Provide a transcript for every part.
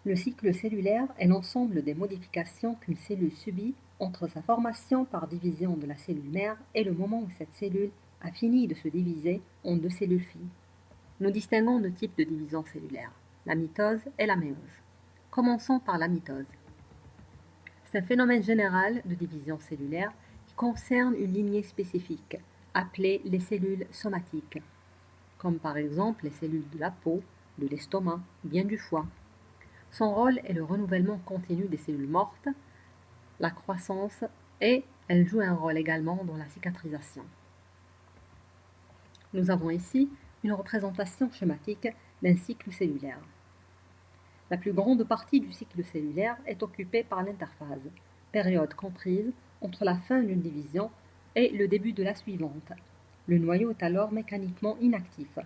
Le cycle cellulaire est l'ensemble des modifications qu'une cellule subit entre sa formation par division de la cellule mère et le moment où cette cellule a fini de se diviser en deux cellules filles. Nous distinguons deux types de division cellulaire, la mitose et la méiose. Commençons par la mitose. C'est un phénomène général de division cellulaire qui concerne une lignée spécifique, appelée les cellules somatiques, comme par exemple les cellules de la peau, de l'estomac, bien du foie. Son rôle est le renouvellement continu des cellules mortes, la croissance et elle joue un rôle également dans la cicatrisation. Nous avons ici une représentation schématique d'un cycle cellulaire. La plus grande partie du cycle cellulaire est occupée par l'interphase, période comprise entre la fin d'une division et le début de la suivante. Le noyau est alors mécaniquement inactif.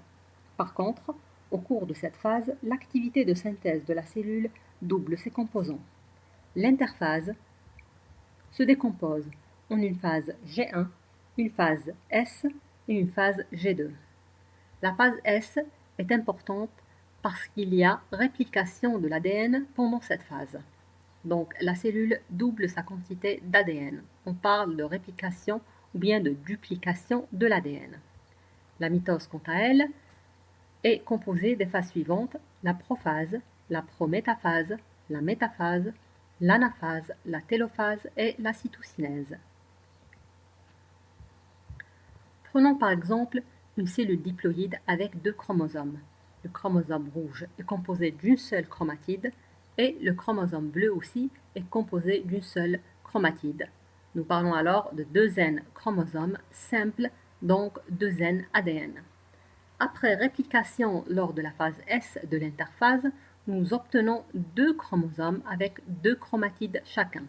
Par contre, au cours de cette phase, l'activité de synthèse de la cellule double ses composants. L'interphase se décompose en une phase G1, une phase S et une phase G2. La phase S est importante parce qu'il y a réplication de l'ADN pendant cette phase. Donc la cellule double sa quantité d'ADN. On parle de réplication ou bien de duplication de l'ADN. La mitose, quant à elle, est composée des phases suivantes, la prophase, la prométaphase, la métaphase, l'anaphase, la télophase et la cytokinèse. Prenons par exemple une cellule diploïde avec deux chromosomes. Le chromosome rouge est composé d'une seule chromatide et le chromosome bleu aussi est composé d'une seule chromatide. Nous parlons alors de 2 N chromosomes simples, donc 2 N ADN. Après réplication lors de la phase S de l'interphase, nous obtenons 2 chromosomes avec 2 chromatides chacun.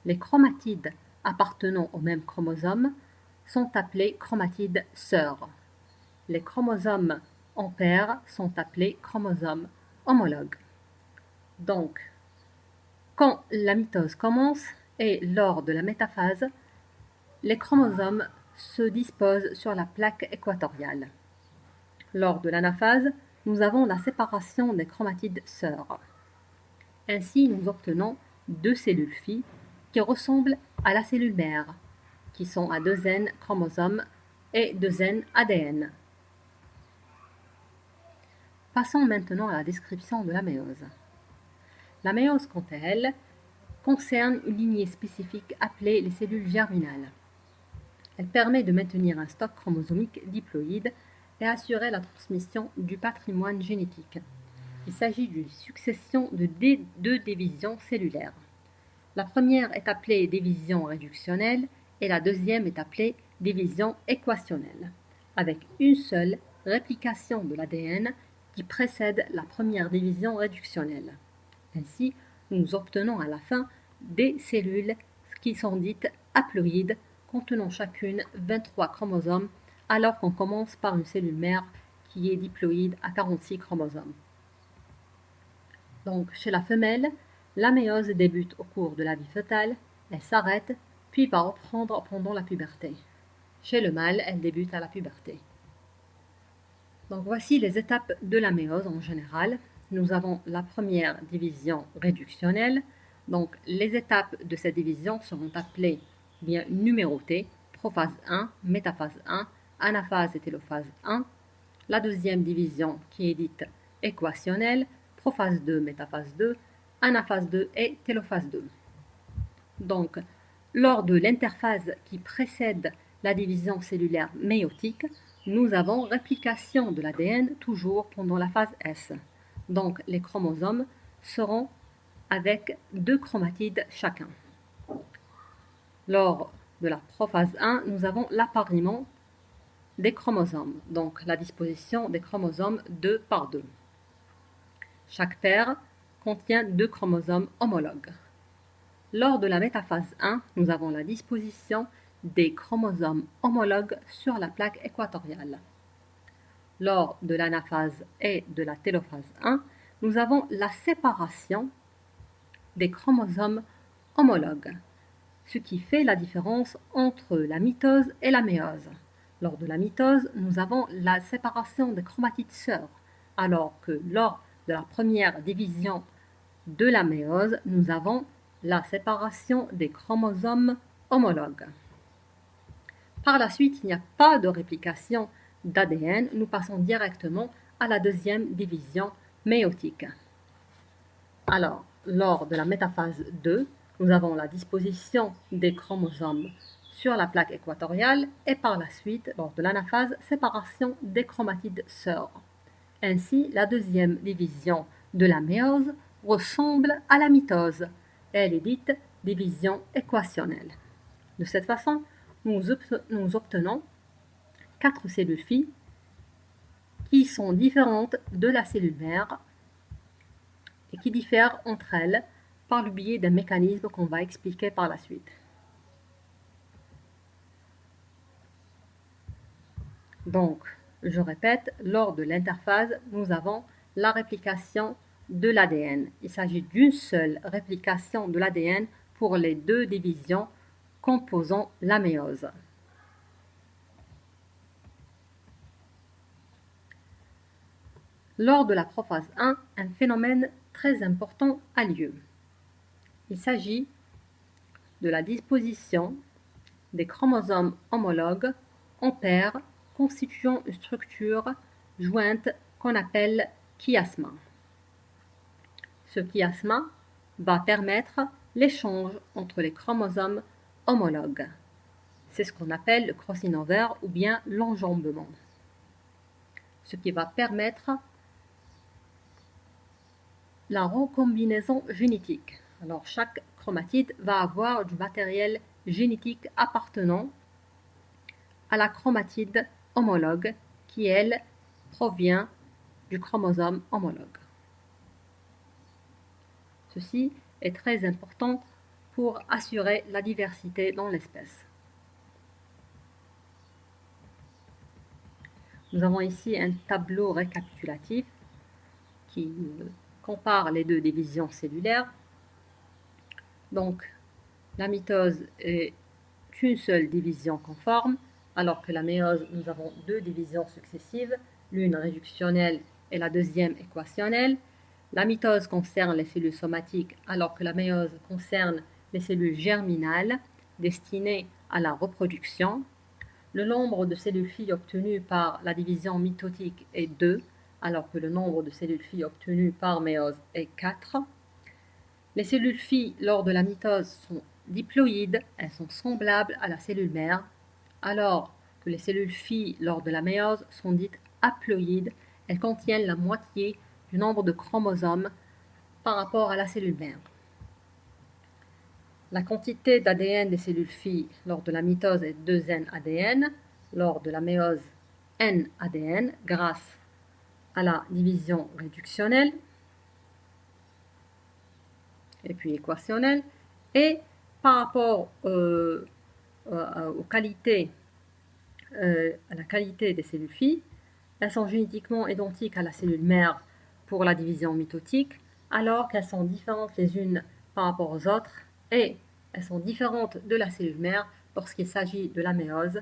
Les chromatides appartenant au même chromosome sont appelées chromatides sœurs. Les chromosomes en paire sont appelés chromosomes homologues. Donc, quand la mitose commence et lors de la métaphase, les chromosomes se disposent sur la plaque équatoriale. Lors de l'anaphase, nous avons la séparation des chromatides sœurs. Ainsi, nous obtenons 2 cellules filles qui ressemblent à la cellule mère, qui sont à 2 N chromosomes et 2 N ADN. Passons maintenant à la description de la méiose. La méiose, quant à elle, concerne une lignée spécifique appelée les cellules germinales. Elle permet de maintenir un stock chromosomique diploïde et assurer la transmission du patrimoine génétique. Il s'agit d'une succession de deux divisions cellulaires. La première est appelée division réductionnelle et la deuxième est appelée division équationnelle, avec une seule réplication de l'ADN qui précède la première division réductionnelle. Ainsi, nous obtenons à la fin des cellules qui sont dites haploïdes, contenant chacune 23 chromosomes, alors qu'on commence par une cellule mère qui est diploïde à 46 chromosomes. Donc, chez la femelle, la méiose débute au cours de la vie fœtale, elle s'arrête, puis va reprendre pendant la puberté. Chez le mâle, elle débute à la puberté. Donc, voici les étapes de la méiose en général. Nous avons la première division réductionnelle. Donc, les étapes de cette division seront appelées bien numérotées, prophase 1, métaphase 1, anaphase et télophase 1. La deuxième division qui est dite équationnelle, prophase 2, métaphase 2, anaphase 2 et télophase 2. Donc, lors de l'interphase qui précède la division cellulaire méiotique, nous avons réplication de l'ADN toujours pendant la phase S. Donc, les chromosomes seront avec 2 chromatides chacun. Lors de la prophase 1, nous avons l'appariement des chromosomes, donc la disposition des chromosomes 2 par 2. Chaque paire contient 2 chromosomes homologues. Lors de la métaphase 1, nous avons la disposition des chromosomes homologues sur la plaque équatoriale. Lors de l'anaphase et de la télophase 1, nous avons la séparation des chromosomes homologues, ce qui fait la différence entre la mitose et la méiose. Lors de la mitose, nous avons la séparation des chromatides sœurs, alors que lors de la première division de la méiose, nous avons la séparation des chromosomes homologues. Par la suite, il n'y a pas de réplication d'ADN. Nous passons directement à la deuxième division méiotique. Alors, lors de la métaphase 2, nous avons la disposition des chromosomes sur la plaque équatoriale et par la suite, lors de l'anaphase, séparation des chromatides sœurs. Ainsi, la deuxième division de la méiose ressemble à la mitose. Elle est dite division équationnelle. De cette façon, nous obtenons 4 cellules filles qui sont différentes de la cellule mère et qui diffèrent entre elles par le biais d'un mécanisme qu'on va expliquer par la suite. Donc, je répète, lors de l'interphase, nous avons la réplication de l'ADN. Il s'agit d'une seule réplication de l'ADN pour les 2 divisions composant la méiose. Lors de la prophase 1, un phénomène très important a lieu. Il s'agit de la disposition des chromosomes homologues en paires constituant une structure jointe qu'on appelle chiasma. Ce chiasma va permettre l'échange entre les chromosomes homologues. C'est ce qu'on appelle le crossing over ou bien l'enjambement. Ce qui va permettre la recombinaison génétique. Alors chaque chromatide va avoir du matériel génétique appartenant à la chromatide homologue qui, elle, provient du chromosome homologue. Ceci est très important pour assurer la diversité dans l'espèce. Nous avons ici un tableau récapitulatif qui compare les 2 divisions cellulaires. Donc, la mitose est une seule division conforme, alors que la méiose, nous avons 2 divisions successives, l'une réductionnelle et la deuxième équationnelle. La mitose concerne les cellules somatiques, alors que la méiose concerne les cellules germinales destinées à la reproduction. Le nombre de cellules filles obtenues par la division mitotique est 2, alors que le nombre de cellules filles obtenues par méiose est 4. Les cellules filles lors de la mitose sont diploïdes, elles sont semblables à la cellule mère, alors que les cellules filles lors de la méiose sont dites haploïdes, elles contiennent la moitié du nombre de chromosomes par rapport à la cellule mère. La quantité d'ADN des cellules filles lors de la mitose est 2N ADN, lors de la méiose N ADN grâce à la division réductionnelle et puis équationnelle. Et par rapport à la qualité des cellules filles, elles sont génétiquement identiques à la cellule mère pour la division mitotique, alors qu'elles sont différentes les unes par rapport aux autres et elles sont différentes de la cellule mère lorsqu'il s'agit de la méiose